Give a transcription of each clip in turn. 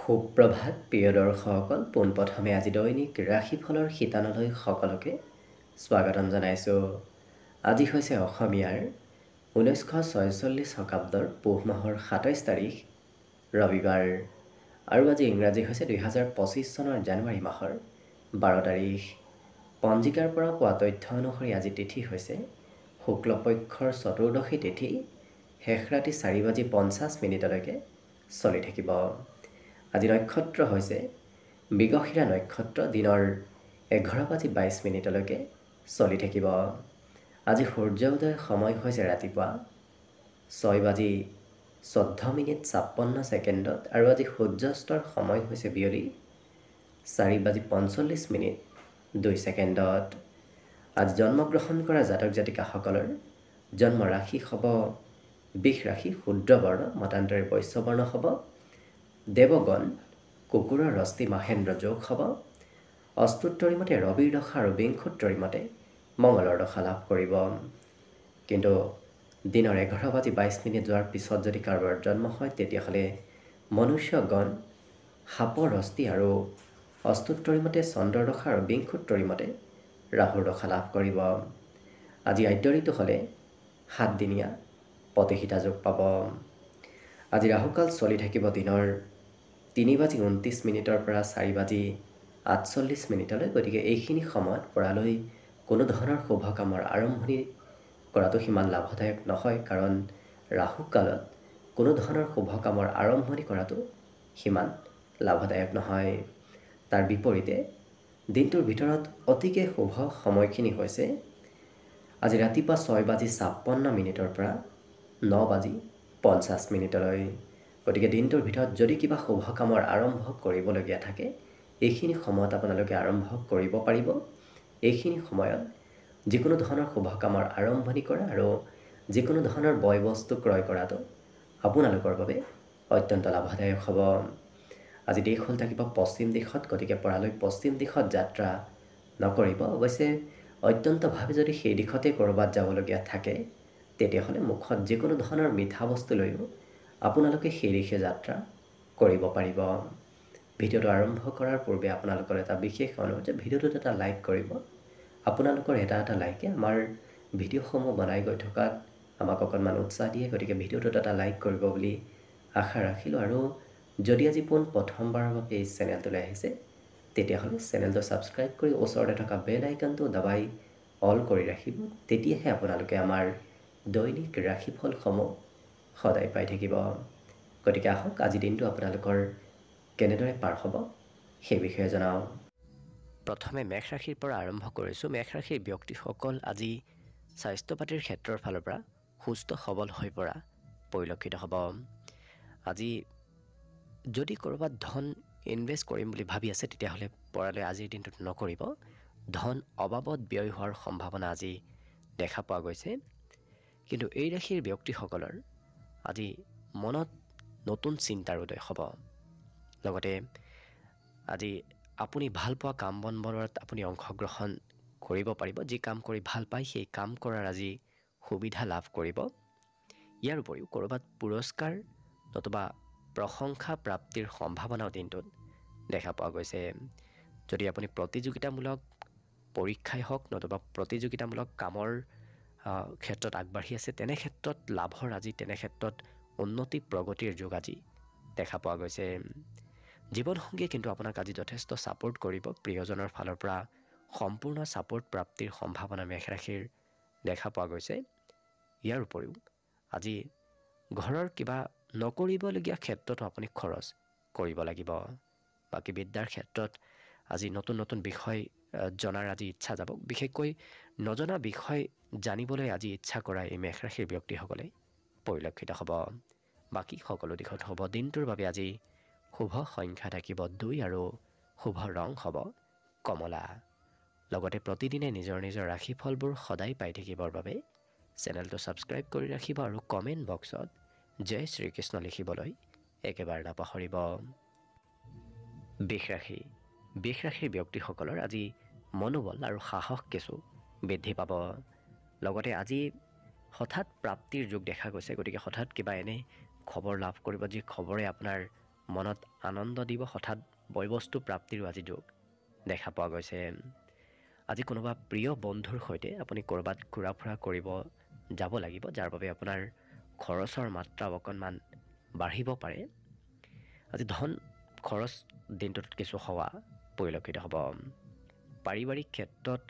সুপ্ৰভাত প্ৰিয় দৰ্শকসকল, পোনপ্ৰথমে আজি দৈনিক ৰাশিফলৰ শিতানলৈ সকলোকে স্বাগতম জনাইছোঁ। আজি হৈছে অসমীয়াৰ 1946 শকাব্দৰ পুহ মাহৰ 27 তাৰিখ ৰবিবাৰ আৰু আজি ইংৰাজী হৈছে 2025 চনৰ জানুৱাৰী মাহৰ 12 তাৰিখ। পঞ্জিকাৰ পৰা পোৱা তথ্য অনুসৰি আজি তিথি হৈছে শুক্লপক্ষৰ চতুৰ্দশী তিথি, শেষ ৰাতি 4:50 চলি থাকিব। আজি নক্ষত্ৰ হৈছে মৃগশিৰা নক্ষত্ৰ, দিনৰ 11:22 চলি থাকিব। আজি সূৰ্য উদয় সময় হৈছে ৰাতিপুৱা 6:14:56 আৰু আজি সূৰ্যাস্তৰ সময় হৈছে বিয়লি 4:45 আজি জন্মগ্ৰহণ কৰা জাতক জাতিকাসকলৰ জন্ম ৰাশি হ'ব বৃষ ৰাশি, শুদ্ৰ বৰ্ণ, মতান্তৰে বৈশ্য বৰ্ণ হ'ব। দেৱগণ কুকুৰৰ ৰস্তি মাহেন্দ্ৰ যোগ হ'ব। অস্তুত্তৰী মতে ৰবিৰ দশা আৰু বিংশোত্তৰী মতে মঙলৰ দশা লাভ কৰিব। কিন্তু দিনৰ 11:22 যোৱাৰ পিছত যদি কাৰোবাৰ জন্ম হয় তেতিয়াহ'লে মনুষ্যগণ সাপৰ ৰস্তি আৰু অস্তুত্তৰী মতে চন্দ্ৰৰ দশা আৰু বিংশোত্তৰী মতে ৰাহুৰ দশা লাভ কৰিব। আজি আদ্য ঋতু হ'লে 7 দিনীয়া প্ৰতিহিতা যোগ পাব। আজি ৰাহুকাল চলি থাকিব দিনৰ 3:29 পৰা 4:48। গতিকে এইখিনি সময়ত পৰালৈ কোনো ধৰণৰ শুভ কামৰ আৰম্ভণি কৰাটো সিমান লাভদায়ক নহয়, কাৰণ ৰাহুকালত কোনো ধৰণৰ শুভ কামৰ আৰম্ভণি কৰাটো সিমান লাভদায়ক নহয়। তাৰ বিপৰীতে দিনটোৰ ভিতৰত অতিকে শুভ সময়খিনি হৈছে আজি ৰাতিপুৱা 6:56 পৰা 9:50। গতিকে দিনটোৰ ভিতৰত যদি কিবা শুভ কামৰ আৰম্ভ কৰিবলগীয়া থাকে এইখিনি সময়ত আপোনালোকে আৰম্ভ কৰিব পাৰিব। এইখিনি সময়ত যিকোনো ধৰণৰ শুভ কামৰ আৰম্ভণি কৰা আৰু যিকোনো ধৰণৰ বয় বস্তু ক্ৰয় কৰাটো আপোনালোকৰ বাবে অত্যন্ত লাভদায়ক হ'ব। আজি দেশ হ'ল থাকিব পশ্চিম দিশত, গতিকে পৰালৈ পশ্চিম দিশত যাত্ৰা নকৰিব। অৱশ্যে অত্যন্তভাৱে যদি সেই দিশতে ক'ৰবাত যাবলগীয়া থাকে তেতিয়াহ'লে মুখত যিকোনো ধৰণৰ মিঠা বস্তু লৈও আপোনালোকে সেই দিশে যাত্ৰা কৰিব পাৰিব। ভিডিঅ'টো আৰম্ভ কৰাৰ পূৰ্বে আপোনালোকৰ এটা বিশেষ অনুৰোধ যে ভিডিঅ'টোত এটা লাইক কৰিব। আপোনালোকৰ এটা লাইকে আমাৰ ভিডিঅ'সমূহ বনাই গৈ থকাত আমাক অকণমান উৎসাহ দিয়ে, গতিকে ভিডিঅ'টোত এটা লাইক কৰিব বুলি আশা ৰাখিলোঁ। আৰু যদি আজি প্ৰথমবাৰৰ বাবে এই চেনেলটোলৈ আহিছে তেতিয়াহ'লে চেনেলটো ছাবস্ক্ৰাইব কৰি ওচৰতে থকা বেল আইকনটো দবাই অল কৰি ৰাখিব। তেতিয়াহে আপোনালোকে আমাৰ দৈনিক ৰাশিফলসমূহ সদায় পাই থাকিব। গতিকে আহক আজি দিনটো আপোনালোকৰ কেনেদৰে পাৰ হ'ব সেই বিষয়ে জনাওঁ। প্ৰথমে মেষ ৰাশিৰ পৰা আৰম্ভ কৰিছোঁ। মেষ ৰাশিৰ ব্যক্তিসকল আজি স্বাস্থ্য পাতিৰ ক্ষেত্ৰৰ ফালৰ পৰা সুস্থ সবল হৈ পৰা পৰিলক্ষিত হ'ব। আজি যদি ক'ৰবাত ধন ইনভেষ্ট কৰিম বুলি ভাবি আছে তেতিয়াহ'লে পৰালৈ আজিৰ দিনটোত নকৰিব। ধন অবাবত ব্যয় হোৱাৰ সম্ভাৱনা আজি দেখা পোৱা গৈছে। কিন্তু এই ৰাশিৰ ব্যক্তিসকলৰ আজি মনত নতুন চিন্তাৰ উদয় হ'ব। লগতে আজি আপুনি ভাল পোৱা কাম বনবোৰত আপুনি অংশগ্ৰহণ কৰিব পাৰিব। যি কাম কৰি ভাল পায় সেই কাম কৰাৰ আজি সুবিধা লাভ কৰিব। ইয়াৰ উপৰিও ক'ৰবাত পুৰস্কাৰ নতুবা প্ৰশংসা প্ৰাপ্তিৰ সম্ভাৱনাও দিনটোত দেখা পোৱা গৈছে। যদি আপুনি প্ৰতিযোগিতামূলক পৰীক্ষাই হওক নতুবা প্ৰতিযোগিতামূলক কামৰ ক্ষেত্ৰত আগবাঢ়ি আছে তেনে ক্ষেত্ৰত লাভৰ আজি তেনে ক্ষেত্ৰত উন্নতি প্ৰগতিৰ যোগ আজি দেখা পোৱা গৈছে। জীৱনসংগীয়ে কিন্তু আপোনাক আজি যথেষ্ট ছাপোৰ্ট কৰিব। প্ৰিয়জনৰ ফালৰ পৰা সম্পূৰ্ণ ছাপোৰ্ট প্ৰাপ্তিৰ সম্ভাৱনা মেষ ৰাশিৰ দেখা পোৱা গৈছে। ইয়াৰ উপৰিও আজি ঘৰৰ কিবা নকৰিবলগীয়া ক্ষেত্ৰতো আপুনি খৰচ কৰিব লাগিব। বাকী বিদ্যাৰ ক্ষেত্ৰত আজি নতুন নতুন বিষয় জনাৰ আজি ইচ্ছা যাব। বিশেষকৈ নজনা বিষয় জানিবলৈ আজি ইচ্ছা কৰা এই মেষ ৰাশিৰ ব্যক্তিসকলে পৰিলক্ষিত হ'ব। বাকী সকলো দিশত হ'ব। দিনটোৰ বাবে আজি শুভ সংখ্যা থাকিব 2 আৰু শুভ ৰং হ'ব কমলা। লগতে প্ৰতিদিনে নিজৰ নিজৰ ৰাশিফলবোৰ সদায় পাই থাকিবৰ বাবে চেনেলটো ছাবস্ক্ৰাইব কৰি ৰাখিব আৰু কমেণ্ট বক্সত জয় শ্ৰীকৃষ্ণ লিখিবলৈ একেবাৰে নাপাহৰিব। বৃষ ৰাশি। বৃষ ৰাশিৰ ব্যক্তিসকলৰ আজি মনোবল আৰু সাহস কিছু বৃদ্ধি পাব। লগতে আজি হঠাৎ প্ৰাপ্তিৰ যোগ দেখা গৈছে। গতিকে হঠাৎ কিবা এনে খবৰ লাভ কৰিব যি খবৰে আপোনাৰ মনত আনন্দ দিব, হঠাৎ বয়বস্তু প্ৰাপ্তিৰো আজি যোগ দেখা পোৱা গৈছে। আজি কোনোবা প্ৰিয় বন্ধুৰ সৈতে আপুনি ক'ৰবাত ঘূৰা ফুৰা কৰিব যাব লাগিব, যাৰ বাবে আপোনাৰ খৰচৰ মাত্ৰা অকণমান বাঢ়িব পাৰে। আজি ধন খৰচ দিনটোত কিছু হোৱা পৰিলক্ষিত হ'ব। পাৰিবাৰিক ক্ষেত্ৰত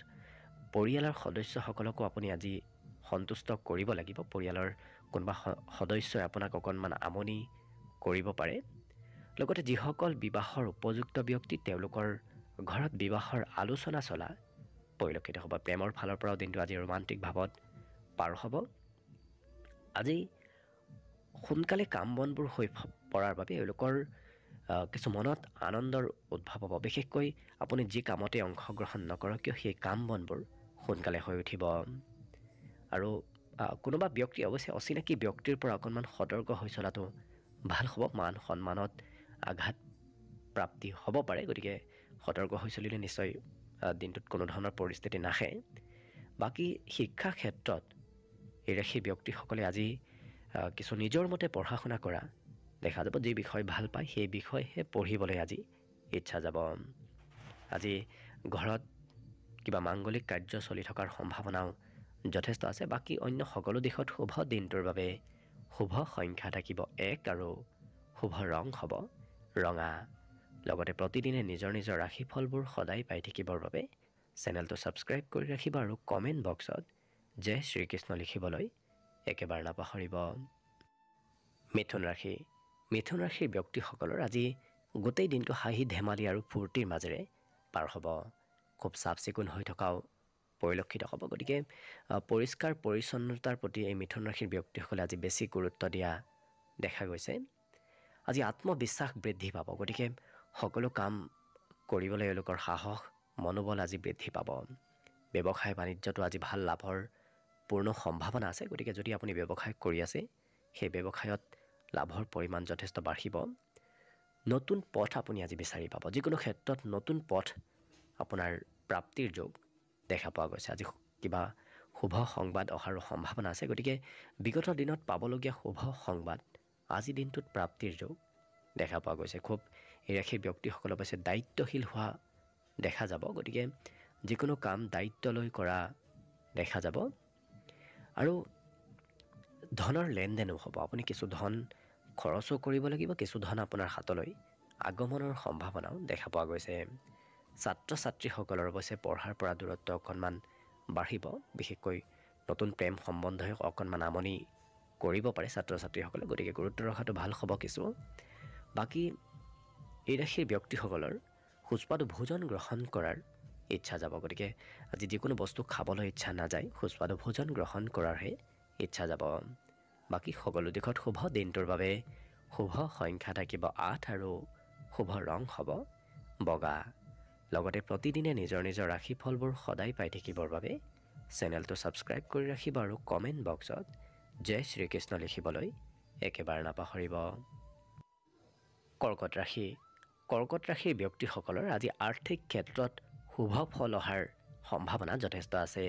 পৰিয়ালৰ সদস্যসকলকো আপুনি আজি সন্তুষ্ট কৰিব লাগিব। পৰিয়ালৰ কোনোবা সদস্যই আপোনাক অকণমান আমনি কৰিব পাৰে। লগতে যিসকল বিবাহৰ উপযুক্ত ব্যক্তি, তেওঁলোকৰ ঘৰত বিবাহৰ আলোচনা চলা পৰিলক্ষিত হ'ব। প্ৰেমৰ ফালৰ পৰাও দিনটো আজি ৰোমান্টিক ভাৱত পাৰ হ'ব। আজি সোনকালে কাম বনবোৰ হৈ পৰাৰ বাবে এওঁলোকৰ কিছু মনত আনন্দৰ উদ্ভৱ হ'ব। বিশেষকৈ আপুনি যি কামতে অংশগ্ৰহণ নকৰক কিয় সেই কাম বনবোৰ সোনকালে হৈ উঠিব। আৰু কোনোবা ব্যক্তি, অৱশ্যে অচিনাকি ব্যক্তিৰ পৰা অকণমান সতৰ্ক হৈ চলাটো ভাল হ'ব। মান সন্মানত আঘাত প্ৰাপ্তি হ'ব পাৰে, গতিকে সতৰ্ক হৈ চলিলে নিশ্চয় দিনটোত কোনো ধৰণৰ পৰিস্থিতি নাহে। বাকী শিক্ষা ক্ষেত্ৰত এই ৰাশিৰ ব্যক্তিসকলে আজি কিছু নিজৰ মতে পঢ়া শুনা কৰা দেখা যাব। যি বিষয় ভাল পায় সেই বিষয়হে পঢ়িবলৈ আজি ইচ্ছা যাব। আজি ঘৰত কিবা মাংগলিক কাৰ্য চলি থকাৰ সম্ভাৱনাও যথেষ্ট আছে। বাকী অন্য সকলো দিশত শুভ। দিনটোৰ বাবে শুভ সংখ্যা থাকিব 1 আৰু শুভ ৰং হ'ব ৰঙা। লগতে প্ৰতিদিনে নিজৰ নিজৰ ৰাশিফলবোৰ সদায় পাই থাকিবৰ বাবে চেনেলটো ছাবস্ক্ৰাইব কৰি ৰাখিব আৰু কমেণ্ট বক্সত জয় শ্ৰীকৃষ্ণ লিখিবলৈ একেবাৰে নাপাহৰিব। মিথুন ৰাশি। মিথুন ৰাশিৰ ব্যক্তিসকলৰ আজি গোটেই দিনটো হাঁহি ধেমালি আৰু ফূৰ্তিৰ মাজেৰে পাৰ হ'ব। খুব চাফ চিকুণ হৈ থকাও পৰিলক্ষিত হ'ব। গতিকে পৰিষ্কাৰ পৰিচ্ছন্নতাৰ প্ৰতি এই মিথুন ৰাশিৰ ব্যক্তিসকলে আজি বেছি গুৰুত্ব দিয়া দেখা গৈছে। আজি আত্মবিশ্বাস বৃদ্ধি পাব। গতিকে সকলো কাম কৰিবলৈ এওঁলোকৰ সাহস মনোবল আজি বৃদ্ধি পাব। ব্যৱসায় বাণিজ্যটো আজি ভাল লাভৰ পূৰ্ণ সম্ভাৱনা আছে। গতিকে যদি আপুনি ব্যৱসায় কৰি আছে, সেই ব্যৱসায়ত লাভৰ পৰিমাণ যথেষ্ট বাঢ়িব। নতুন পথ আপুনি আজি বিচাৰি পাব। যিকোনো ক্ষেত্ৰত নতুন পথ আপোনাৰ প্ৰাপ্তিৰ যোগ দেখা পোৱা গৈছে। আজি কিবা শুভ সংবাদ অহাৰো সম্ভাৱনা আছে। গতিকে বিগত দিনত পাবলগীয়া শুভ সংবাদ আজি দিনটোত প্ৰাপ্তিৰ যোগ দেখা পোৱা গৈছে। খুব এই ৰাশিৰ ব্যক্তিসকলৰ পাছে দায়িত্বশীল হোৱা দেখা যাব। গতিকে যিকোনো কাম দায়িত্ব লৈ কৰা দেখা যাব। আৰু ধনৰ লেনদেনো হ'ব। আপুনি কিছু ধন খৰচো কৰিব লাগিব, কিছু ধন আপোনাৰ হাতলৈ আগমনৰ সম্ভাৱনাও দেখা পোৱা গৈছে। ছাত্ৰ ছাত্ৰীসকলৰ অৱশ্যে পঢ়াৰ পৰা দূৰত্ব অকণমান বাঢ়িব। বিশেষকৈ নতুন প্ৰেম সম্বন্ধই অকণমান আমনি কৰিব পাৰে ছাত্ৰ ছাত্ৰীসকলে। গতিকে গুৰুত্ব ৰখাটো ভাল হ'ব কিছু। বাকী এই ৰাশিৰ ব্যক্তিসকলৰ সুস্বাদু ভোজন গ্ৰহণ কৰাৰ ইচ্ছা যাব। গতিকে আজি যিকোনো বস্তু খাবলৈ ইচ্ছা নাযায়, সুস্বাদু ভোজন গ্ৰহণ কৰাৰহে ইচ্ছা যাব। বাকী সকলো দিশত শুভ। দিনটোৰ বাবে শুভ সংখ্যা থাকিব 8 আৰু শুভ ৰং হ'ব বগা। লগতে প্ৰতিদিনে নিজৰ নিজৰ ৰাশিফলবোৰ সদায় পাই থাকিবৰ বাবে চেনেলটো ছাবস্ক্ৰাইব কৰি ৰাখিব আৰু কমেণ্ট বক্সত জয় শ্ৰীকৃষ্ণ লিখিবলৈ একেবাৰে নাপাহৰিব। কৰ্কট ৰাশি। কৰ্কট ৰাশিৰ ব্যক্তিসকলৰ আজি আৰ্থিক ক্ষেত্ৰত শুভ ফল অহাৰ সম্ভাৱনা যথেষ্ট আছে।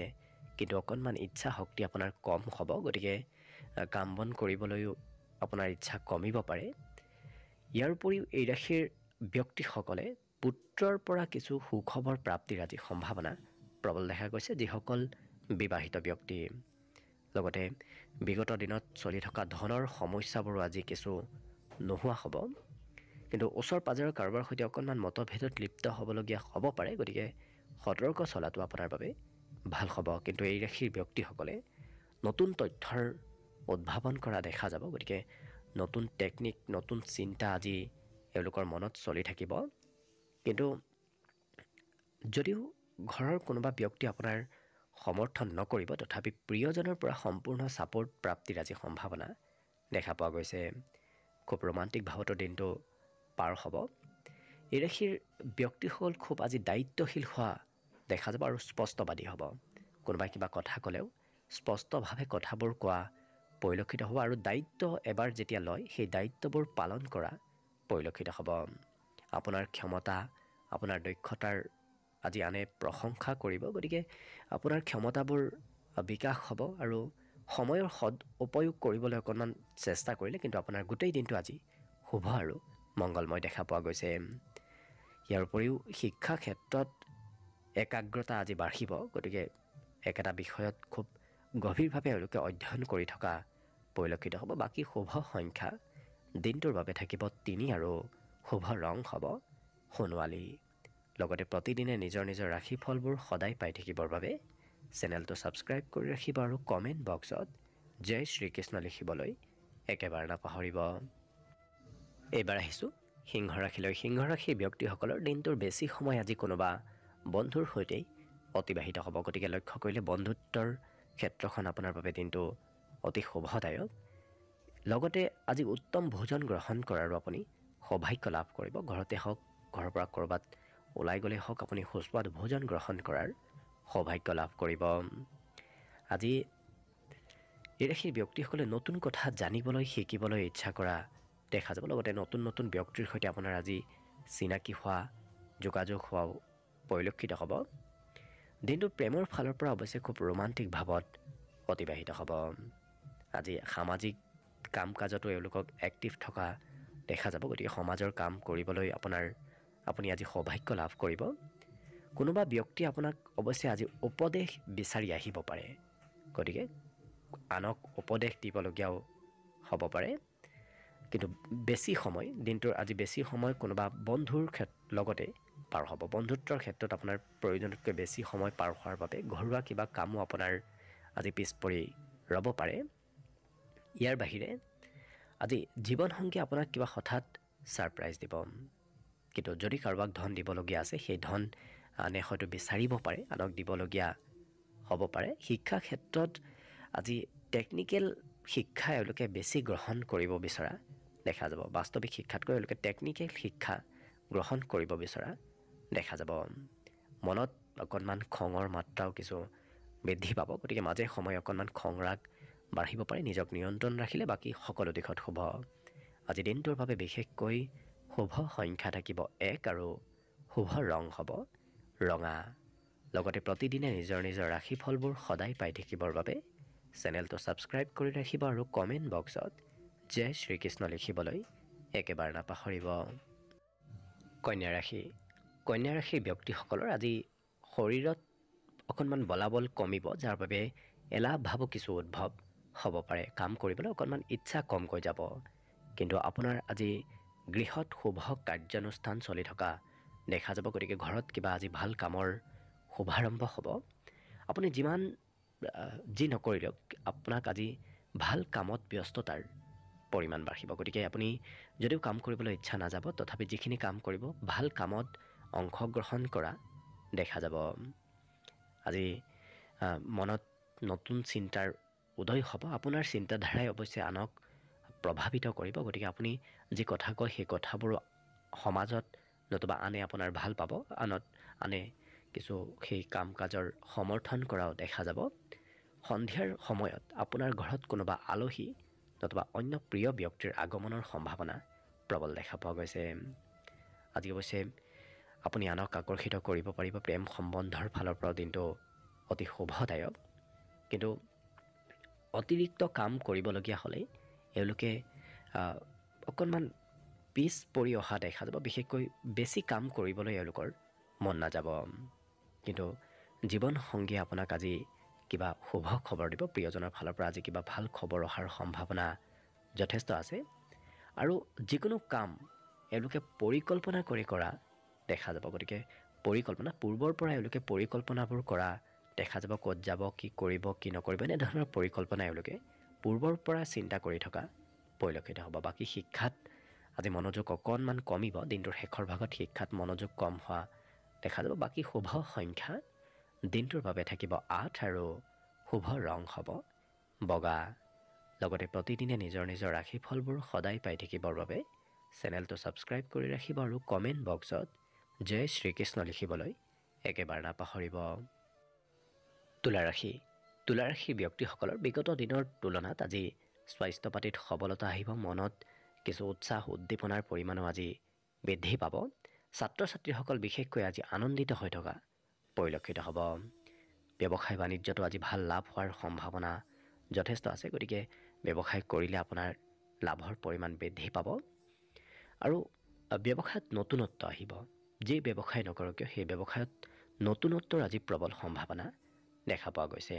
কিন্তু অকণমান ইচ্ছা শক্তি আপোনাৰ কম হ'ব। গতিকে কাম বন কৰিবলৈও আপোনাৰ ইচ্ছা কমিব পাৰে। ইয়াৰ উপৰিও এই ৰাশিৰ ব্যক্তিসকলে পুত্ৰৰ পৰা কিছু সুখবৰ প্ৰাপ্তিৰ আজি সম্ভাৱনা প্ৰবল দেখা গৈছে, যিসকল বিবাহিত ব্যক্তি। লগতে বিগত দিনত চলি থকা ধনৰ সমস্যাবোৰো আজি কিছু নোহোৱা হ'ব। কিন্তু ওচৰ পাজৰৰ কাৰোবাৰ সৈতে অকণমান মতভেদত লিপ্ত হ'বলগীয়া হ'ব পাৰে। গতিকে সতৰ্ক চলাটো আপোনাৰ বাবে ভাল হ'ব। কিন্তু এই ৰাশিৰ ব্যক্তিসকলে নতুন তথ্যৰ উদ্ভাৱন কৰা দেখা যাব। গতিকে নতুন টেকনিক, নতুন চিন্তা আজি এওঁলোকৰ মনত চলি থাকিব। কিন্তু যদিও ঘৰৰ কোনোবা ব্যক্তি আপোনাৰ সমৰ্থন নকৰিব, তথাপি প্ৰিয়জনৰ পৰা সম্পূৰ্ণ ছাপোৰ্ট প্ৰাপ্তিৰ আজি সম্ভাৱনা দেখা পোৱা গৈছে। খুব ৰোমান্টিক ভাৱতো দিনটো পাৰ হ'ব। এই ৰাশিৰ ব্যক্তিসকল খুব আজি দায়িত্বশীল হোৱা দেখা যাব আৰু স্পষ্টবাদী হ'ব। কোনোবাই কিবা কথা ক'লেও স্পষ্টভাৱে কথাবোৰ কোৱা পৰিলক্ষিত হ'ব আৰু দায়িত্ব এবাৰ যেতিয়া লয়, সেই দায়িত্ববোৰ পালন কৰা পৰিলক্ষিত হ'ব। আপোনাৰ ক্ষমতা, আপোনাৰ দক্ষতাৰ আজি আনে প্ৰশংসা কৰিব। গতিকে আপোনাৰ ক্ষমতাবোৰ বিকাশ হ'ব আৰু সময়ৰ সদ উপয়োগ কৰিবলৈ অকণমান চেষ্টা কৰিলে কিন্তু আপোনাৰ গোটেই দিনটো আজি শুভ আৰু মংগলময় দেখা পোৱা গৈছে। ইয়াৰ উপৰিও শিক্ষা ক্ষেত্ৰত একাগ্ৰতা আজি বাঢ়িব, গতিকে একেটা বিষয়ত খুব গভীৰভাৱে এওঁলোকে অধ্যয়ন কৰি থকা পৰিলক্ষিত হ'ব। বাকী শুভ সংখ্যা দিনটোৰ বাবে থাকিব 3 আৰু শুভ ৰং হ'ব সোণোৱালী। লগতে প্ৰতিদিনে নিজৰ নিজৰ ৰাশিফলবোৰ সদায় পাই থাকিবৰ বাবে চেনেলটো ছাবস্ক্ৰাইব কৰি ৰাখিব আৰু কমেণ্ট বক্সত জয় শ্ৰীকৃষ্ণ লিখিবলৈ একেবাৰে নাপাহৰিব। এইবাৰ আহিছোঁ সিংহ ৰাশিলৈ। সিংহ ৰাশিৰ ব্যক্তিসকলৰ দিনটোৰ বেছি সময় আজি কোনোবা বন্ধুৰ সৈতেই অতিবাহিত হ'ব, গতিকে লক্ষ্য কৰিলে বন্ধুত্বৰ ক্ষেত্ৰখন আপোনাৰ বাবে দিনটো অতি শুভদায়ক। লগতে আজি উত্তম ভোজন গ্ৰহণ কৰাৰো আপুনি সৌভাগ্য লাভ কৰিব। ঘৰতে হওক, ঘৰৰ পৰা ক'ৰবাত ওলাই গ'লেই হওক, আপুনি সুস্বাদু ভোজন গ্ৰহণ কৰাৰ সৌভাগ্য লাভ কৰিব। আজি এই ৰাশিৰ ব্যক্তিসকলে নতুন কথা জানিবলৈ শিকিবলৈ ইচ্ছা কৰা দেখা যাব। লগতে নতুন নতুন ব্যক্তিৰ সৈতে আপোনাৰ আজি চিনাকি হোৱা, যোগাযোগ হোৱাও পৰিলক্ষিত হ'ব। দিনটো প্ৰেমৰ ফালৰ পৰা অৱশ্যে খুব ৰোমান্টিক ভাৱত অতিবাহিত হ'ব। আজি সামাজিক কাম কাজতো এওঁলোকক এক্টিভ থকা দেখা যাব, গতিকে সমাজৰ কাম কৰিবলৈ আপুনি আজি সৌভাগ্য লাভ কৰিব। কোনোবা ব্যক্তিয়ে আপোনাক অৱশ্যে আজি উপদেশ বিচাৰি আহিব পাৰে, গতিকে আনক উপদেশ দিবলগীয়াও হ'ব পাৰে। কিন্তু বেছি সময়, দিনটোৰ আজি বেছি সময় কোনোবা বন্ধুৰ লগতে পাৰ হ'ব। বন্ধুত্বৰ ক্ষেত্ৰত আপোনাৰ প্ৰয়োজনতকৈ বেছি সময় পাৰ হোৱাৰ বাবে ঘৰুৱা কিবা কামো আপোনাৰ আজি পিছ পৰি ৰ'ব পাৰে। ইয়াৰ বাহিৰে আজি জীৱনসংগী আপোনাক কিবা হঠাৎ ছাৰপ্ৰাইজ দিব, কিন্তু যদি কাৰোবাক ধন দিবলগীয়া আছে সেই ধন আনে হয়তো বিচাৰিব পাৰে, আনক দিবলগীয়া হ'ব পাৰে। শিক্ষা ক্ষেত্ৰত আজি টেকনিকেল শিক্ষা এওঁলোকে বেছি গ্ৰহণ কৰিব বিচৰা দেখা যাব। বাস্তৱিক শিক্ষাতকৈ এওঁলোকে টেকনিকেল শিক্ষা গ্ৰহণ কৰিব বিচৰা দেখা যাব। মনত অকণমান খঙৰ মাত্ৰাও কিছু বৃদ্ধি পাব, গতিকে মাজে সময়ে অকণমান খং ৰাগ বাঢ়িব পাৰে। নিজক নিয়ন্ত্ৰণ ৰাখিলে বাকী সকলো দিশত শুভ। আজি দিনটোৰ বাবে বিশেষকৈ শুভ সংখ্যা থাকিব 1 আৰু শুভ ৰং হ'ব ৰঙা। লগতে প্ৰতিদিনে নিজৰ নিজৰ ৰাশিফলবোৰ সদায় পাই থাকিবৰ বাবে চেনেলটো ছাবস্ক্ৰাইব কৰি ৰাখিব আৰু কমেণ্ট বক্সত জয় শ্ৰীকৃষ্ণ লিখিবলৈ একেবাৰে নাপাহৰিব। কন্যা ৰাশি। কন্যা ৰাশিৰ ব্যক্তিসকলৰ আজি শৰীৰত অকণমান বলাবল কমিব, যাৰ বাবে এলাহ ভাবো কিছু উদ্ভৱ হ'ব পাৰে। কাম কৰিবলৈ অকণমান ইচ্ছা কমকৈ যাব। কিন্তু আপোনাৰ আজি গৃহত শুভ কাৰ্যানুষ্ঠান চলি থকা দেখা যাব, গতিকে ঘৰত কিবা আজি ভাল কামৰ শুভাৰম্ভ হ'ব। আপুনি যি নকৰিলেও আপোনাক আজি ভাল কামত ব্যস্ততাৰ পৰিমাণ বাঢ়িব, গতিকে আপুনি যদিও কাম কৰিবলৈ ইচ্ছা নাযাব, তথাপি যিখিনি কাম কৰিব ভাল কামত অংশগ্ৰহণ কৰা দেখা যাব। আজি মনত নতুন চিন্তাৰ উদয় হ'ব। আপোনাৰ চিন্তাধাৰাই অৱশ্যে আনক প্ৰভাৱিত কৰিব, গতিকে আপুনি যি কথা কয় সেই কথাবোৰ সমাজত নতুবা আনে আপোনাৰ ভাল পাব, আনে কিছু সেই কাম কাজৰ সমৰ্থন কৰাও দেখা যাব। সন্ধিয়াৰ সময়ত আপোনাৰ ঘৰত কোনোবা আলহী নতুবা অন্য প্ৰিয় ব্যক্তিৰ আগমনৰ সম্ভাৱনা প্ৰবল দেখা পোৱা গৈছে। আজি অৱশ্যে আপুনি আনক আকৰ্ষিত কৰিব পাৰিব। প্ৰেম সম্বন্ধৰ ফালৰ পৰাও দিনটো অতি শুভদায়ক, কিন্তু অতিৰিক্ত কাম কৰিবলগীয়া হ'লে এওঁলোকে অকণমান পিছ পৰি অহা দেখা যাব। বিশেষকৈ বেছি কাম কৰিবলৈ এওঁলোকৰ মন নাযাব। কিন্তু জীৱনসংগীয়ে আপোনাক আজি কিবা শুভ খবৰ দিব। প্ৰিয়জনৰ ফালৰ পৰা আজি কিবা ভাল খবৰ অহাৰ সম্ভাৱনা যথেষ্ট আছে। আৰু যিকোনো কাম এওঁলোকে পৰিকল্পনা কৰি কৰা দেখা যাব, গতিকে পূৰ্বৰ পৰা এওঁলোকে পৰিকল্পনাবোৰ কৰা দেখা যাব। ক'ত যাব, কি কৰিব, কি নকৰিব, এনেধৰণৰ পৰিকল্পনা এওঁলোকে পূৰ্বৰ পৰা চিন্তা কৰি থকা পৰিলক্ষিত হ'ব। বাকী শিক্ষাত আজি মনোযোগ অকণমান কমিব। দিনটোৰ শেষৰ ভাগত শিক্ষাত মনোযোগ কম হোৱা দেখা যাব। বাকী শুভ সংখ্যা দিনটোৰ বাবে থাকিব 8 আৰু শুভ ৰং হ'ব বগা। লগতে প্ৰতিদিনে নিজৰ নিজৰ ৰাশিফলবোৰ সদায় পাই থাকিবৰ বাবে চেনেলটো ছাবস্ক্ৰাইব কৰি ৰাখিব আৰু কমেণ্ট বক্সত জয় শ্ৰীকৃষ্ণ লিখিবলৈ একেবাৰে নাপাহৰিব। তুলা ৰাশি। তুলা ৰাশিৰ ব্যক্তিসকলৰ বিগত দিনৰ তুলনাত আজি স্বাস্থ্য পাতিত সবলতা আহিব। মনত কিছু উৎসাহ উদ্দীপনাৰ পৰিমাণো আজি বৃদ্ধি পাব। ছাত্ৰ ছাত্ৰীসকল বিশেষকৈ আজি আনন্দিত হৈ থকা পৰিলক্ষিত হ'ব। ব্যৱসায় বাণিজ্যতো আজি ভাল লাভ হোৱাৰ সম্ভাৱনা যথেষ্ট আছে, গতিকে ব্যৱসায় কৰিলে আপোনাৰ লাভৰ পৰিমাণ বৃদ্ধি পাব। আৰু ব্যৱসায়ত নতুনত্ব আহিব। যি ব্যৱসায় নকৰক কিয় সেই ব্যৱসায়ত নতুনত্বৰ আজি প্ৰবল সম্ভাৱনা দেখা পোৱা গৈছে।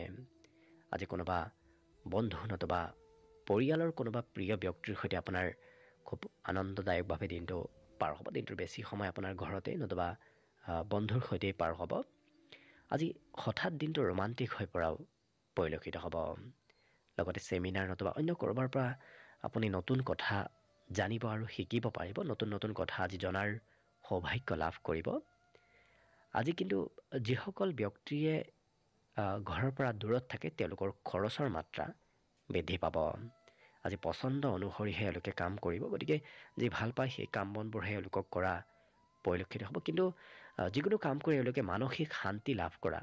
আজি কোনোবা বন্ধু নতুবা পৰিয়ালৰ কোনোবা প্ৰিয় ব্যক্তিৰ সৈতে আপোনাৰ খুব আনন্দদায়কভাৱে দিনটো পাৰ হ'ব। দিনটোৰ বেছি সময় আপোনাৰ ঘৰতে নতুবা বন্ধুৰ সৈতেই পাৰ হ'ব। আজি হঠাৎ দিনটো ৰোমান্টিক হৈ পৰাও পৰিলক্ষিত হ'ব। লগতে ছেমিনাৰ নতুবা অন্য ক'ৰবাৰ পৰা আপুনি নতুন কথা জানিব আৰু শিকিব পাৰিব। নতুন নতুন কথা আজি জনাৰ সৌভাগ্য লাভ কৰিব। আজি কিন্তু যিসকল ব্যক্তিয়ে ঘৰৰ পৰা দূৰত থাকে তেওঁলোকৰ খৰচৰ মাত্ৰা বৃদ্ধি পাব। আজি পচন্দ অনুসৰিহে এওঁলোকে কাম কৰিব। গতিকে যি ভাল পায় সেই কাম বনবোৰহে এওঁলোকক কৰা পৰিলক্ষিত হ'ব। কিন্তু যিকোনো কাম কৰি এওঁলোকে মানসিক শান্তি লাভ কৰা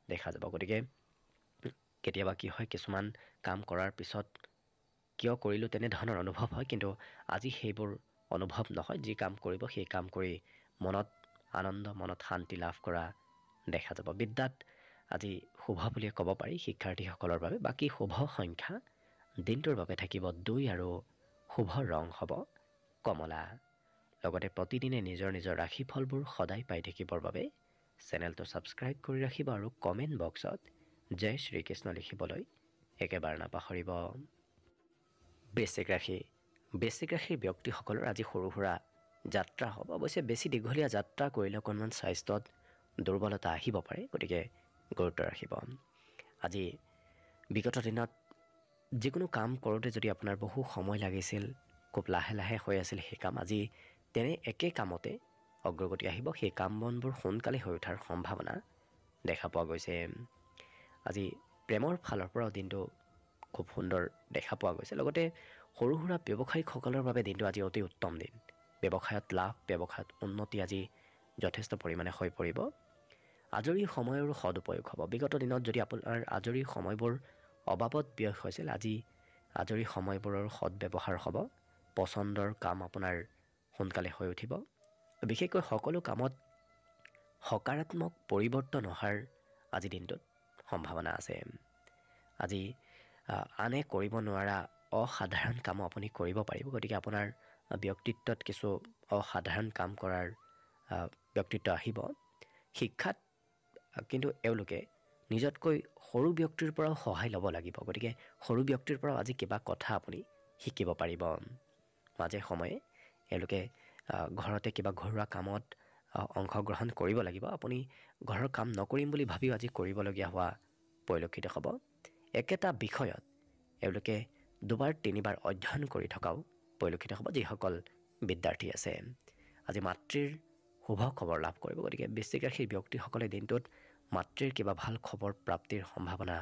দেখা যাব। গতিকে কেতিয়াবা কি হয়, কিছুমান কাম কৰাৰ পিছত কিয় কৰিলোঁ তেনেধৰণৰ অনুভৱ হয়, কিন্তু আজি সেইবোৰ অনুভৱ নহয়। যি কাম কৰিব সেই কাম কৰি মনত আনন্দ, মনত শান্তি লাভ কৰা দেখা যাব। বিদ্যাত আজি শুভ বুলিয়ে ক'ব পাৰি শিক্ষাৰ্থীসকলৰ বাবে। বাকী শুভ সংখ্যা দিনটোৰ বাবে থাকিব 2 আৰু শুভ ৰং হ'ব কমলা। লগতে প্ৰতিদিনে নিজৰ নিজৰ ৰাশিফলবোৰ সদায় পাই থাকিবৰ বাবে চেনেলটো ছাবস্ক্ৰাইব কৰি ৰাখিব আৰু কমেণ্ট বক্সত জয় শ্ৰীকৃষ্ণ লিখিবলৈ একেবাৰে নাপাহৰিব। বৃশ্চিক ৰাশি। বৃশ্চিক ৰাশিৰ ব্যক্তিসকলৰ আজি সৰু সুৰা যাত্ৰা হ'ব। অৱশ্যে বেছি দীঘলীয়া যাত্ৰা কৰিলে অকণমান স্বাস্থ্যত দুৰ্বলতা আহিব পাৰে, গতিকে গুৰুত্ব ৰাখিব। আজি বিগত দিনত যিকোনো কাম কৰোঁতে যদি আপোনাৰ বহু সময় লাগিছিল, খুব লাহে লাহে হৈ আছিল সেই কাম, আজি তেনে একে কামতে অগ্ৰগতি আহিব। সেই কাম বনবোৰ সোনকালে হৈ উঠাৰ সম্ভাৱনা দেখা পোৱা গৈছে। আজি প্ৰেমৰ ফালৰ পৰাও দিনটো খুব সুন্দৰ দেখা পোৱা গৈছে। লগতে সৰু সুৰা ব্যৱসায়িকসকলৰ বাবে দিনটো আজি অতি উত্তম দিন। ব্যৱসায়ত লাভ, ব্যৱসায়ত উন্নতি আজি যথেষ্ট পৰিমাণে হৈ পৰিব। আজৰি সময়ৰো সদুপয়োগ হ'ব। বিগত দিনত যদি আপোনাৰ আজৰি সময়বোৰ অবাবত ব্যয় হৈছিল, আজি আজৰি সময়বোৰৰ সদব্যৱহাৰ হ'ব। পচন্দৰ কাম আপোনাৰ সোনকালে হৈ উঠিব। বিশেষকৈ সকলো কামত সকাৰাত্মক পৰিৱৰ্তন অহাৰ আজি দিনটোত সম্ভাৱনা আছে। আজি আনে কৰিব নোৱাৰা অসাধাৰণ কামো আপুনি কৰিব পাৰিব। গতিকে আপোনাৰ ব্যক্তিত্বত কিছু অসাধাৰণ কাম কৰাৰ ব্যক্তিত্ব আহিব। শিক্ষাত কিন্তু এওঁলোকে নিজতকৈ সৰু ব্যক্তিৰ পৰাও সহায় ল'ব লাগিব। গতিকে সৰু ব্যক্তিৰ পৰাও আজি কিবা কথা আপুনি শিকিব পাৰিব। মাজে সময়ে এওঁলোকে ঘৰতে কিবা ঘৰুৱা কামত অংশগ্ৰহণ কৰিব লাগিব। আপুনি ঘৰৰ কাম নকৰিম বুলি ভাবিও আজি কৰিবলগীয়া হোৱা পৰিলক্ষিত হ'ব। একেটা বিষয়ত এওঁলোকে 2-3বাৰ অধ্যয়ন কৰি থকাও পৰিলক্ষিত হ'ব যিসকল বিদ্যাৰ্থী আছে। আজি মাতৃৰ শুভ খবৰ লাভ কৰিব। গতিকে বৃশ্চিক ৰাশিৰ ব্যক্তিসকলে দিনটোত মাতৃৰ কিবা ভাল খবৰ প্ৰাপ্তিৰ সম্ভাৱনা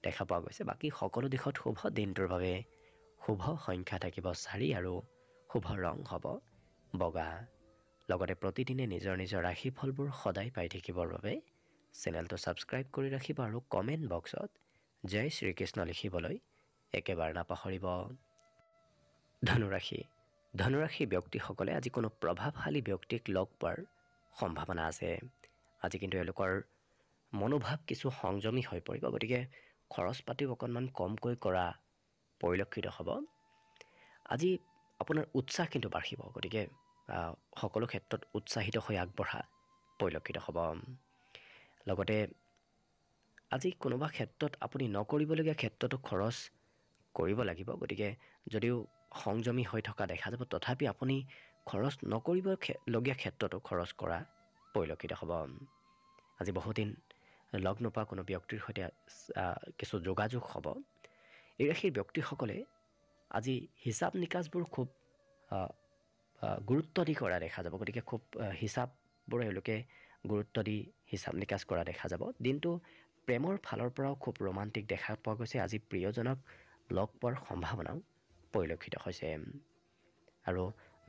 দেখা পোৱা গৈছে। বাকী সকলো দিশত শুভ। দিনটোৰ বাবে শুভ সংখ্যা থাকিব 4 আৰু শুভ ৰং হ'ব বগা। লগতে প্ৰতিদিনে নিজৰ নিজৰ ৰাশিফলবোৰ সদায় পাই থাকিবৰ বাবে চেনেলটো ছাবস্ক্ৰাইব কৰি ৰাখিব আৰু কমেণ্ট বক্সত জয় শ্ৰীকৃষ্ণ লিখিবলৈ একেবাৰে নাপাহৰিব। ধনুৰাশি। ধনুৰাশি ব্যক্তিসকলে আজি কোনো প্ৰভাৱশালী ব্যক্তিক লগ পোৱাৰ সম্ভাৱনা আছে। আজি কিন্তু এওঁলোকৰ মনোভাৱ কিছু সংযমী হৈ পৰিব। গতিকে খৰচ পাতিও অকণমান কমকৈ কৰা পৰিলক্ষিত হ'ব। আজি আপোনাৰ উৎসাহ কিন্তু বাঢ়িব। গতিকে সকলো ক্ষেত্ৰত উৎসাহিত হৈ আগবঢ়া পৰিলক্ষিত হ'ব। লগতে আজি কোনোবা ক্ষেত্ৰত আপুনি নকৰিবলগীয়া ক্ষেত্ৰতো খৰচ কৰিব লাগিব। গতিকে যদিও সংযমী হৈ থকা দেখা যাব, তথাপি আপুনি খৰচ নকৰিবলগীয়া ক্ষেত্ৰতো খৰচ কৰা পৰিলক্ষিত হ'ব। আজি বহুদিন লগ নোপোৱা কোনো ব্যক্তিৰ সৈতে কিছু যোগাযোগ হ'ব। এই ৰাশিৰ ব্যক্তিসকলে আজি হিচাপ নিকাচবোৰ খুব গুৰুত্ব দি কৰা দেখা যাব। গতিকে খুব হিচাপবোৰ এওঁলোকে গুৰুত্ব দি হিচাপ নিকাচ কৰা দেখা যাব। দিনটো প্ৰেমৰ ফালৰ পৰাও খুব ৰোমান্টিক দেখা পোৱা গৈছে। আজি প্ৰিয়জনক লগ পোৱাৰ সম্ভাৱনাও পৰিলক্ষিত হৈছে আৰু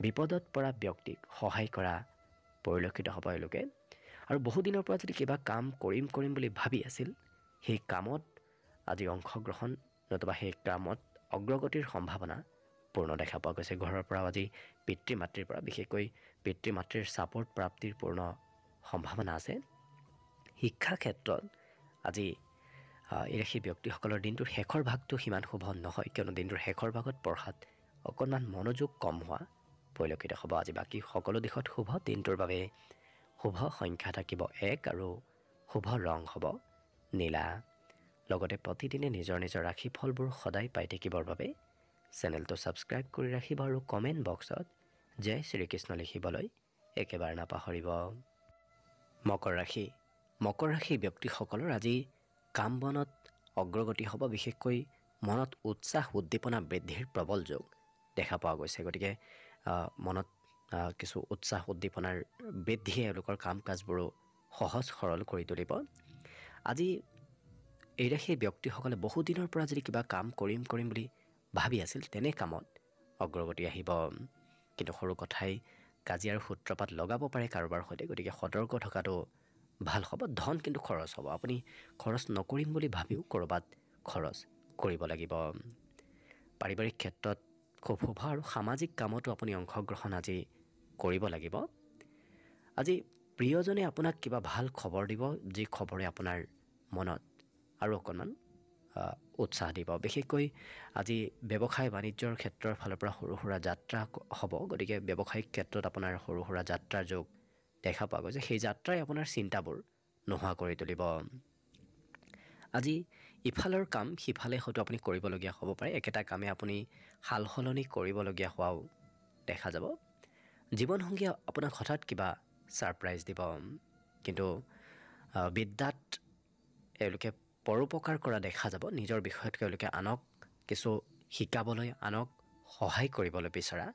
বিপদত পৰা ব্যক্তিক সহায় কৰা পৰিলক্ষিত হ'ব এওঁলোকে। আৰু বহুদিনৰ পৰা যদি কিবা কাম কৰিম বুলি ভাবি আছিল, সেই কামত আজি অংশগ্ৰহণ নতুবা সেই কামত অগ্ৰগতিৰ সম্ভাৱনা পূৰ্ণ দেখা পোৱা গৈছে। ঘৰৰ পৰাও আজি পিতৃ মাতৃৰ পৰা বিশেষকৈ পিতৃ মাতৃৰ ছাপোৰ্ট প্ৰাপ্তিৰ পূৰ্ণ সম্ভাৱনা আছে। শিক্ষা ক্ষেত্ৰত আজি এই ৰাশি ব্যক্তিসকলৰ দিনটোৰ শেষৰ ভাগটো সিমান শুভ নহয়, কিয়নো দিনটোৰ শেষৰ ভাগত পঢ়াত অকণমান মনোযোগ কম হোৱা পৰিলক্ষিত হ'ব। আজি বাকী সকলো দিশত শুভ। দিনটোৰ বাবে শুভ সংখ্যা থাকিব 1 আৰু শুভ ৰং হ'ব নীলা। লগতে প্ৰতিদিনে নিজৰ নিজৰ ৰাশিফলবোৰ সদায় পাই থাকিবৰ বাবে চেনেলটো ছাবস্ক্ৰাইব কৰি ৰাখিব আৰু কমেণ্ট বক্সত জয় শ্ৰীকৃষ্ণ লিখিবলৈ একেবাৰে নাপাহৰিব। মকৰ ৰাশি। মকৰ ৰাশিৰ ব্যক্তিসকলৰ আজি কাম বনত অগ্ৰগতি হ'ব। বিশেষকৈ মনত উৎসাহ উদ্দীপনা বৃদ্ধিৰ প্ৰবল যোগ দেখা পোৱা গৈছে। গতিকে মনত কিছু উৎসাহ উদ্দীপনাৰ বৃদ্ধিয়ে এওঁলোকৰ কাম কাজবোৰো সহজ সৰল কৰি তুলিব। আজি এই ৰাশিৰ ব্যক্তিসকলে বহুদিনৰ পৰা যদি কিবা কাম কৰিম বুলি ভাবি আছিল, তেনে কামত অগ্ৰগতি আহিব। কিন্তু সৰু কথাই কাজিয়াৰ সূত্ৰপাত লগাব পাৰে কাৰোবাৰ সৈতে। গতিকে সতৰ্ক থকাটো ভাল হ'ব। ধন কিন্তু খৰচ হ'ব। আপুনি খৰচ নকৰিম বুলি ভাবিও ক'ৰবাত খৰচ কৰিব লাগিব। পাৰিবাৰিক ক্ষেত্ৰত খুব শুভ আৰু সামাজিক কামতো আপুনি অংশগ্ৰহণ আজি কৰিব লাগিব। আজি প্ৰিয়জনে আপোনাক কিবা ভাল খবৰ দিব, যি খবৰে আপোনাৰ মনত আৰু অকণমান উৎসাহ দিব। বিশেষকৈ আজি ব্যৱসায় বাণিজ্যৰ ক্ষেত্ৰৰ ফালৰ পৰা সৰু সুৰা যাত্ৰা হ'ব। গতিকে ব্যৱসায়িক ক্ষেত্ৰত আপোনাৰ সৰু সুৰা যাত্ৰাৰ যোগ দেখা পোৱা গৈছে। সেই যাত্ৰাই আপোনাৰ চিন্তাবোৰ নোহোৱা কৰি তুলিব। আজি ইফালৰ কাম সিফালে হয়তো আপুনি কৰিবলগীয়া হ'ব পাৰে। একেটা কামে আপুনি সাল সলনি কৰিবলগীয়া হোৱাও দেখা যাব। জীৱনসংগীয়ে আপোনাক হঠাৎ কিবা ছাৰপ্ৰাইজ দিব। কিন্তু বিদ্যাত এওঁলোকে পৰোপকাৰ কৰা দেখা যাব। নিজৰ বিষয়ত তেওঁলোকে আনক কিছু শিকাবলৈ, আনক সহায় কৰিবলৈ বিচৰা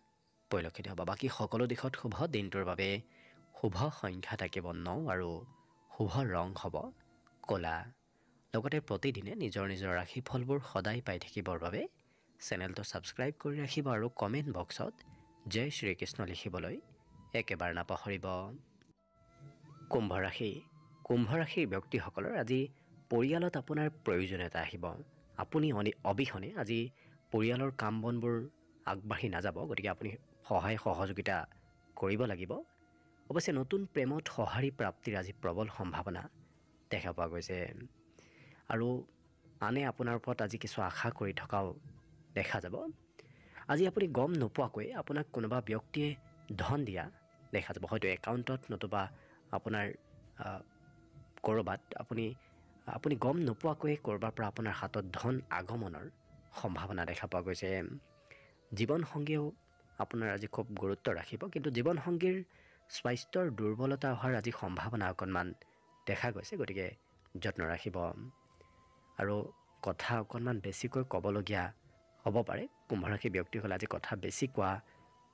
পৰিলক্ষিত হ'ব। বাকী সকলো দিশত শুভ। দিনটোৰ বাবে শুভ সংখ্যা থাকিব 9 আৰু শুভ ৰং হ'ব ক'লা। লগতে প্ৰতিদিনে নিজৰ নিজৰ ৰাশিফলবোৰ সদায় পাই থাকিবৰ বাবে চেনেলটো ছাবস্ক্ৰাইব কৰি ৰাখিব আৰু কমেণ্ট বক্সত জয় শ্ৰীকৃষ্ণ লিখিবলৈ একেবাৰে নাপাহৰিব। কুম্ভ ৰাশি। কুম্ভ ৰাশিৰ ব্যক্তিসকলৰ আজি পৰিয়ালত আপোনাৰ প্ৰয়োজনীয়তা আহিব। আপুনি অবিহনে আজি পৰিয়ালৰ কাম বনবোৰ আগবাঢ়ি নাযাব। গতিকে আপুনি সহায় সহযোগিতা কৰিব লাগিব। অৱশ্যে নতুন প্ৰেমত সঁহাৰি প্ৰাপ্তিৰ আজি প্ৰবল সম্ভাৱনা দেখা পোৱা গৈছে। আৰু আনে আপোনাৰ ওপৰত আজি কিছু আশা কৰি থকাও দেখা যাব। আজি আপুনি গম নোপোৱাকৈ আপোনাক কোনোবা ব্যক্তিয়ে ধন দিয়া দেখা যাব। হয়তো একাউণ্টত নতুবা আপোনাৰ ক'ৰবাত আপুনি গম নোপোৱাকৈ ক'ৰবাৰ পৰা আপোনাৰ হাতত ধন আগমনৰ সম্ভাৱনা দেখা পোৱা গৈছে। জীৱনসংগীয়েও আপোনাৰ আজি খুব গুৰুত্ব ৰাখিব। কিন্তু জীৱনসংগীৰ স্বাস্থ্যৰ দুৰ্বলতা অহাৰ আজি সম্ভাৱনা অকণমান দেখা গৈছে। গতিকে যত্ন ৰাখিব। আৰু কথা অকণমান বেছিকৈ ক'বলগীয়া হ'ব পাৰে। কুম্ভ ৰাশিৰ ব্যক্তিসকলে আজি কথা বেছি কোৱা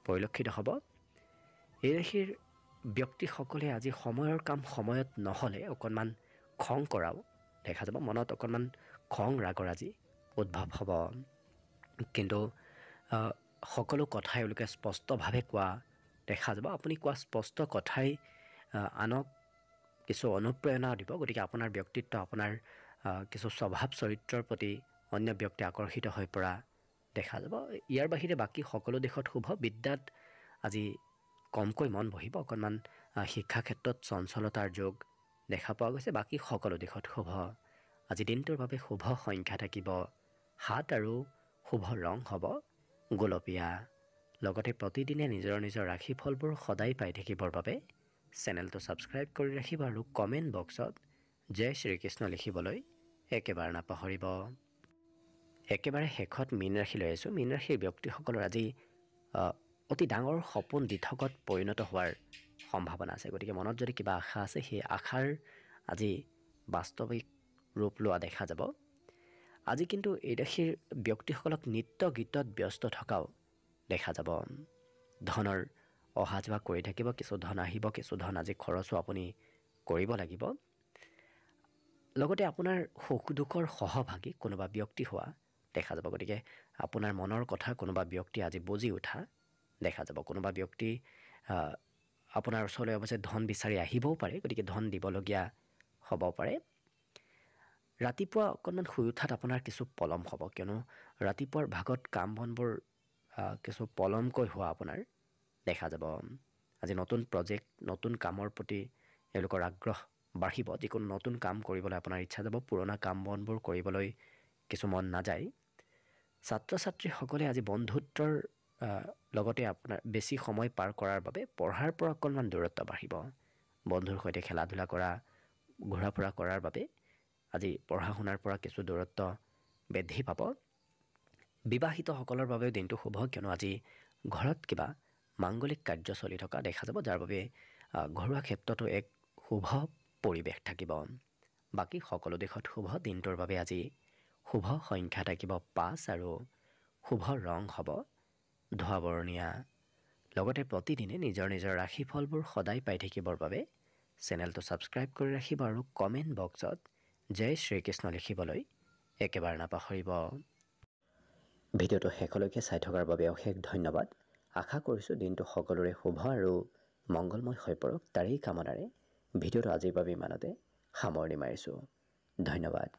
পৰিলক্ষিত হ'ব। এই ৰাশিৰ ব্যক্তিসকলে আজি সময়ৰ কাম সময়ত নহ'লে অকণমান খং কৰাও দেখা যাব। মনত অকণমান খং ৰাগৰ আজি উদ্ভৱ হ'ব। কিন্তু সকলো কথাই এওঁলোকে স্পষ্টভাৱে কোৱা দেখা যাব। আপুনি কোৱা স্পষ্ট কথাই আনক কিছু অনুপ্ৰেৰণা দিব। গতিকে আপোনাৰ ব্যক্তিত্ব, আপোনাৰ কিছু স্বভাৱ চৰিত্ৰৰ প্ৰতি অন্য ব্যক্তি আকৰ্ষিত হৈ পৰা দেখা যাব। ইয়াৰ বাহিৰে বাকী সকলো দিশত শুভ। বিদ্যাত আজি কমকৈ মন বহিব। অকণমান শিক্ষা ক্ষেত্ৰত চঞ্চলতাৰ যোগ দেখা পোৱা গৈছে। বাকী সকলো দিশত শুভ। আজি দিনটোৰ বাবে শুভ সংখ্যা থাকিব 7 আৰু শুভ ৰং হ'ব গোলপীয়া। লগতে প্ৰতিদিনে নিজৰ নিজৰ ৰাশিফলবোৰ সদায় পাই থাকিবৰ বাবে চেনেলটো ছাবস্ক্ৰাইব কৰি ৰাখিব আৰু কমেণ্ট বক্সত জয় শ্ৰীকৃষ্ণ লিখিবলৈ একেবাৰে নাপাহৰিব। একেবাৰে শেষত মীন ৰাশি লৈ আছোঁ। মীন ৰাশিৰ ব্যক্তিসকলৰ আজি অতি ডাঙৰ সপোন দিঠকত পৰিণত হোৱাৰ সম্ভাৱনা আছে। গতিকে মনত যদি কিবা আশা আছে, সেই আশাৰ আজি বাস্তৱিক ৰূপ লোৱা দেখা যাব। আজি কিন্তু এই ৰাশিৰ ব্যক্তিসকলক নৃত্য গীতত ব্যস্ত থকাও দেখা যাব। ধনৰ অহা যোৱা কৰি থাকিব। কিছু ধন আহিব, কিছু ধন আজি খৰচো আপুনি কৰিব লাগিব। লগতে আপোনাৰ সুখ দুখৰ সহভাগী কোনোবা ব্যক্তি হোৱা দেখা যাব। গতিকে আপোনাৰ মনৰ কথা কোনোবা ব্যক্তি আজি বুজি উঠা দেখা যাব। কোনোবা ব্যক্তি আপোনাৰ ওচৰলৈ অৱশ্যে ধন বিচাৰি আহিবও পাৰে। গতিকে ধন দিবলগীয়া হ'ব পাৰে। ৰাতিপুৱা অকণমান শুই উঠাত আপোনাৰ কিছু পলম হ'ব। কিয়নো ৰাতিপুৱাৰ ভাগত কাম বনবোৰ কিছু পলমকৈ হোৱা আপোনাৰ দেখা যাব। আজি নতুন প্ৰজেক্ট, নতুন কামৰ প্ৰতি এওঁলোকৰ আগ্ৰহ বাঢ়িব। যিকোনো নতুন কাম কৰিবলৈ আপোনাৰ ইচ্ছা যাব। পুৰণা কাম বনবোৰ কৰিবলৈ কিছু মন নাযায়। ছাত্ৰ ছাত্ৰীসকলে আজি বন্ধুত্বৰ লগতে আপোনাৰ বেছি সময় পাৰ কৰাৰ বাবে পঢ়াৰ পৰা অকণমান দূৰত্ব বাঢ়িব। বন্ধুৰ সৈতে খেলা ধূলা কৰা, ঘূৰা ফুৰা কৰাৰ বাবে আজি পঢ়া শুনাৰ পৰা কিছু দূৰত্ব বৃদ্ধি পাব। বিবাহিতসকলৰ বাবেও দিনটো শুভ, কিয়নো আজি ঘৰত কিবা মাংগলিক কাৰ্য চলি থকা দেখা যাব, যাৰ বাবে ঘৰুৱা ক্ষেত্ৰতো এক শুভ পৰিৱেশ থাকিব। বাকী সকলো দিশত শুভ। দিনটোৰ বাবে আজি শুভ সংখ্যা থাকিব 5 আৰু শুভ ৰং হ'ব ধোঁৱা বৰণীয়া। লগতে প্ৰতিদিনে নিজৰ নিজৰ ৰাশিফলবোৰ সদায় পাই থাকিবৰ বাবে চেনেলটো ছাবস্ক্ৰাইব কৰি ৰাখিব আৰু কমেণ্ট বক্সত জয় শ্ৰীকৃষ্ণ লিখিবলৈ একেবাৰে নাপাহৰিব। ভিডিঅ'টো শেষলৈকে চাই থকাৰ বাবে অশেষ ধন্যবাদ। আশা কৰিছোঁ দিনটো সকলোৰে শুভ আৰু মংগলময় হৈ পৰক, তাৰেই কামনাৰে ভিডিঅ'টো আজিৰ বাবে ইমানতে সামৰণি মাৰিছোঁ। ধন্যবাদ।